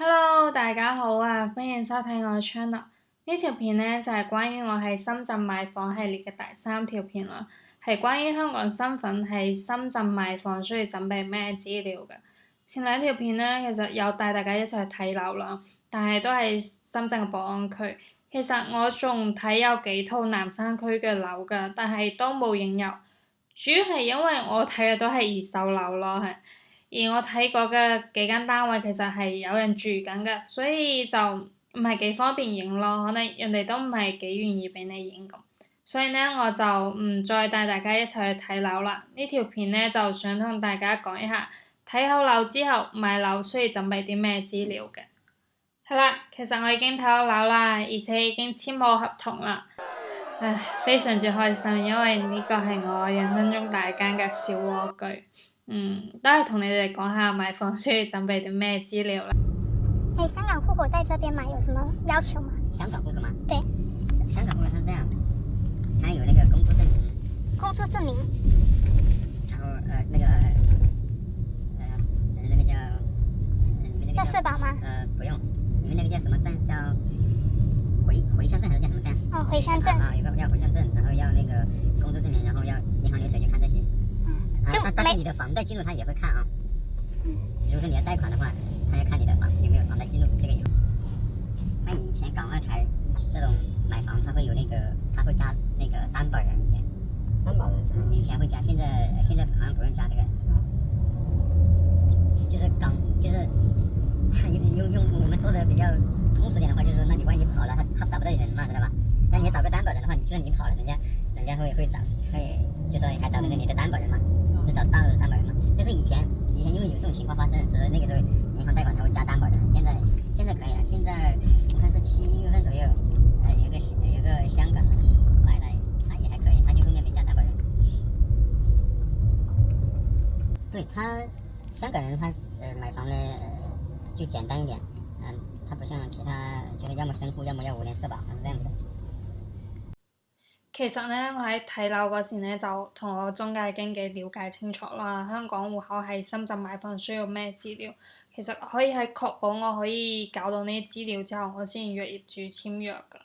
Hello，大家好啊！歡迎收睇我嘅 channel。呢條片呢，就係關於我喺深圳買房系列嘅第3條片啦，係關於香港身份喺深圳買房需要準備咩資料嘅。前2條片呢，其實有帶大家一齊去睇樓啦，但係都係深圳嘅寶安區。其實我仲睇有幾套南山區嘅樓㗎，但係都冇影入。主要係因為我睇嘅都係二手樓咯，係。而我睇過嘅幾間單位其實係有人住緊嘅，所以就唔係幾方便影咯，可能人哋都唔係幾願意俾你影咁。所以呢，我就唔再帶大家一齊去睇樓啦。呢條片呢，就想同大家講一下，睇好樓之後買樓需要準備啲咩資料嘅。係啦，其實我已經睇好樓啦，而且已經簽好合同啦。唉，非常之開心，因為呢個係我人生中第一間嘅小蝸居。都係同你哋講下買房需要準備啲咩資料啦。香港户口在這邊買有什麼要求嗎？香港户口嗎？對。香港户口是這樣，它有那個工作證明。工作證明。然後那個叫你們那個要社保嗎？不用，你們那個叫什麼證？叫回鄉證還是叫什麼證？哦，回鄉證。有個要回鄉證，然後要那個工作證明，然後要銀行流水，就看這些。但是你的房貸記錄他也會看啊。比如說你要貸款的話，他要看你的有沒有房貸記錄，這個有。他以前港澳台這種買房，他會有那個，他會加那個擔保人以前。擔保人是嗎？以前會加，現在好像不用加這個。就是用我們說的比較通俗點的話，就是說，那你萬一跑了，他找不到人嘛，知道吧？但你找個擔保人的話，就算你跑了，人家會找，就說你還找那個你的擔保人嘛。就找大陸的擔保人嘛，就是以前因為有這種情況發生，所以那個時候銀行貸款它會加擔保人，現在可以了，現在我看是7月份左右，有個香港人買來，他也還可以，他就後面沒加擔保人。對，他香港人他買房呢就簡單一點，他不像其他就是要麼生戶，要麼要5年社保，是這樣子的。其實呢，我喺睇樓嗰時呢，就同我中介經紀了解清楚啦。香港戶口喺深圳買房需要咩資料？其實可以喺確保我可以搞到呢啲資料之後，我先約業主簽約㗎。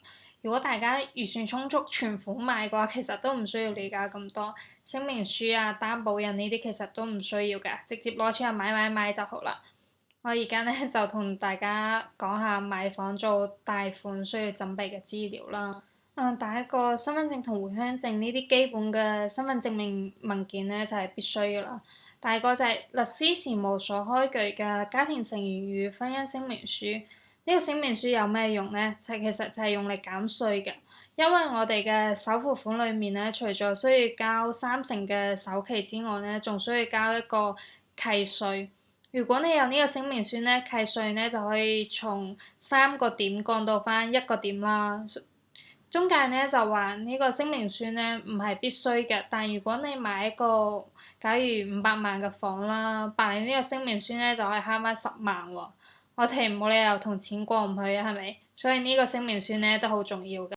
如果大家預算充足，全款買嘅話，其實都唔需要了解咁多聲明書啊、擔保人呢啲，其實都唔需要嘅，直接攞錢去買就好啦。我而家呢，就同大家講下買房做貸款需要準備嘅資料啦。第一個身份證同回鄉證呢啲基本嘅身份證明文件呢，就係必須㗎啦。第二個就係律師事務所開具嘅家庭成員與婚姻聲明書。呢個聲明書有咩用呢？其實就係用嚟減稅嘅，因為我哋嘅首付款裡面呢，除咗需要交30%嘅首期之外呢，仲需要交一個契稅。如果你有呢個聲明書呢，契稅呢就可以從3個點降到返1個點啦。中介呢就話呢個聲明書呢唔係必須嘅，但如果你買一個假如500萬嘅房啦，辦理呢個聲明書呢就可以慳返10萬喎。我哋冇理由同錢過唔去啊，係咪？所以呢個聲明書呢都好重要嘅。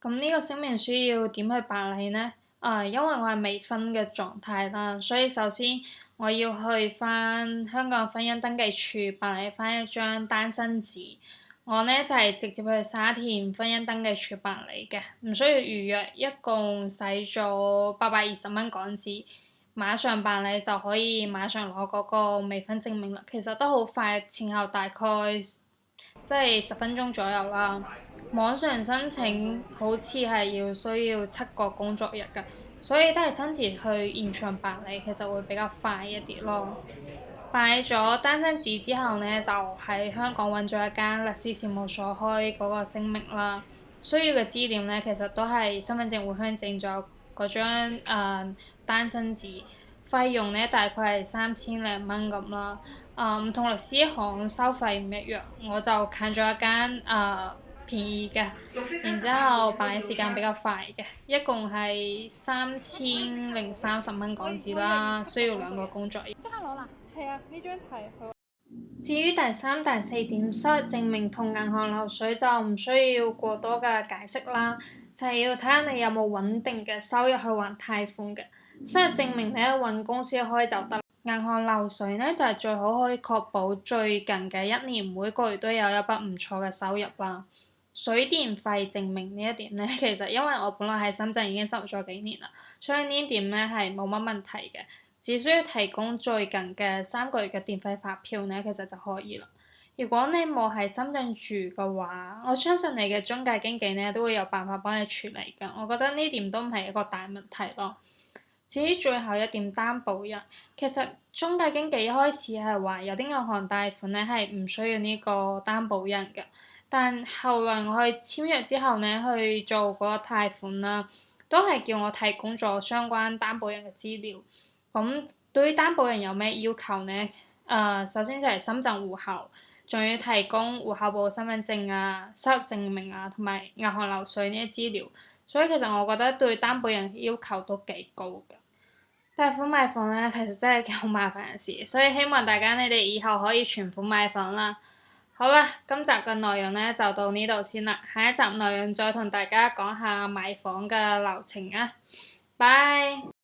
咁呢個聲明書要點去辦理呢？因為我係未婚嘅狀態啦，所以首先我要去返香港婚姻登記處辦理返一張單身紙。我呢就係直接去沙田婚姻登記處辦理嘅，唔需要預約，一共使咗820蚊港紙，馬上辦理就可以馬上攞嗰個未婚證明啦。其實都好快，前後大概即係10分鐘左右啦。網上申請好似係需要7個工作日㗎，所以都係親自去現場辦理，其實會比較快一啲咯。辦理咗單身紙之後呢，就喺香港揾咗一間律師事務所開嗰個聲明啦。需要嘅資料呢，其實都係身份證、回鄉證，仲有嗰張單身紙。費用呢，大概係3000零蚊咁啦。唔同律師行收費唔一樣，我就揀咗一間便宜嘅，然之後辦理時間比較快嘅，一共係3030蚊港紙啦，需要2個工作日。即刻攞啦！係啊，呢張齊佢。至於第3、第4點，收入證明同銀行流水就唔需要過多嘅解釋啦，就係要睇下你有冇穩定嘅收入去還貸款嘅。收入證明你揾公司開就得。銀行流水呢，就係最好可以確保最近嘅一年每個月都有一筆唔錯嘅收入啦。水電費證明呢一點呢，其實因為我本來喺深圳已經生活咗幾年啦，所以呢點呢係冇乜問題嘅，只需要提供最近嘅3個月嘅電費發票呢，其實就可以啦。如果你冇喺深圳住嘅話，我相信你嘅中介經紀呢都會有辦法幫你處理㗎。我覺得呢點都唔係一個大問題咯。至於最後一點擔保人，其實中介經紀一開始係話有啲銀行貸款咧係唔需要呢個擔保人嘅，但後來我去簽約之後呢，去做嗰個貸款啦，都係叫我提供咗相關擔保人嘅資料。咁對於擔保人有咩要求呢？首先就係深圳戶口，仲要提供戶口簿、身份證啊、收入證明啊，同埋銀行流水呢啲資料。所以其實我覺得對擔保人要求都幾高㗎。貸款買房咧，其實真係幾好麻煩嘅事，所以希望大家你哋以後可以存款買房啦。好啦，今集嘅內容咧就到呢度先啦，下一集內容再同大家講下買房嘅流程啊。拜。